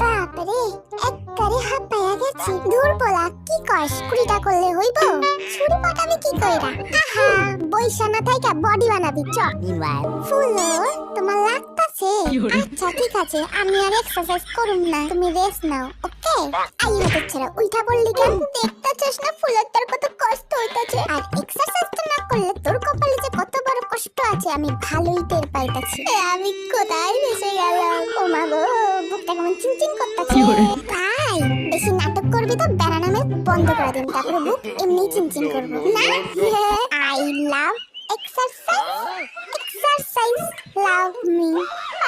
বাপরে একবারে হাঁপায়া গেছি। দূর বলা কি কস, কুড়িটা করলে হইব? ছুরি পাটাবি কি কইরা? আহা বইসা না থাইকা বডি বানাবি চ। ফুলো তোমার লাগতাছে? আচ্ছা ঠিক আছে, আমি আর এক্সারসাইজ করুম না, তুমি রেস্ট নাও। ওকে আই হাতে ছেড়া উল্টা পড়লি কেন? দেখতাছিস না ফুলের তোর কত কষ্ট হইতাছে, আর এক্সারসাইজ তো না করলে তোর কপালে যে কত বড় কষ্ট আছে আমি ভালোই টের পাইতাছি। আমি কোথায় ভেসে গেলাম? ও মা গো, বুকটা কেমন চিনচিন করতেছে। তাই বেশি নাটক করবি তো ব্যানানা মিল্ক বন্ধ করে দিন, তারপরে বুক এমনি চিনচিন করব না। I love exercise love me.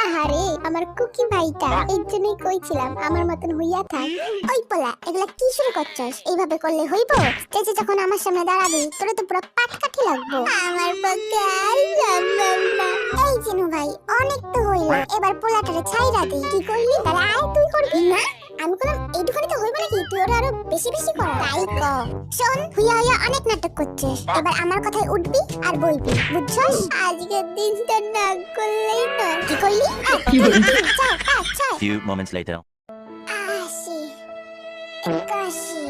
আহারে আমার কুকি ভাইটা, এই জন্যই কইছিলাম আমার মতন হইয়া থাক। ওই পোলা এগুলা কি শুরু করছস? এইভাবে করলে হইব? স্টেজে যখন আমার সামনে দাঁড়াবি তোরে তো পুরো পাট কাঠি লাগবো। আমার পক্ষে আর সম্ভব না। এই জিনু ভাই অনেক তো হইলো, এবার পোলাটারে ছাইরা দে। কি করলি? তাহলে আয় তুই করবি না? আমি কোনো এইটুখানি তো হইব নাকি? তুই ওরা আরো বেশি বেশি কর। তাই ক শোন, হুইয়া হুইয়া অনেক নাটক করছিস, এবার আমার কথায় উঠবি আর বইবি, বুঝছস? আজকের দিনটা না করলেই নয়। কি করলি? Few moments later. আশি একাশি।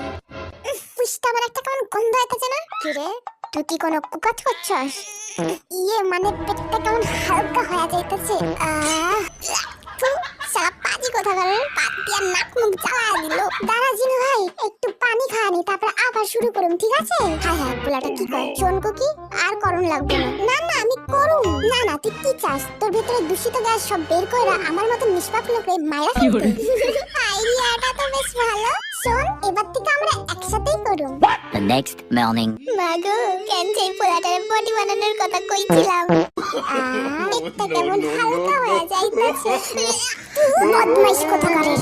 পুষ্টা আমার একটা কেমন গন্ধ আইতাছে না? কি রে তুই কি কোনো কুকাজ করছস? ইয়ে মানে পেটটা কেমন হালকা হয়ে যাইতেছে। সারা পাজি কোথাকার, পাত দিয়ে নাক মুখ জ্বালা দিল। দাঁড়া জিনু ভাই একটু পানি খাওয়ানি, তারপর আবার শুরু করুম, ঠিক আছে? হ্যাঁ হ্যাঁ পোলাটা কি কয় শোন কুকি, আর করুন লাগবে না। না না আমি করুম। না না তুই কি চাস? তোর ভিতরে দূষিত গ্যাস সব বের কইরা আমার মতো নিষ্পাপ লোকরে মাইরা ফেলতে? আইডিয়াটা তো বেশ ভালো। শোন এবার থেকে আমরা একসাথেই করুম। The next morning. মাগো কেন সেই পোলাটার বডি বানানোর কথা কইছিলাম? পেটটা কেমন হালকা হয়ে যাইতাছে। বদমাইশ কোথাকারের।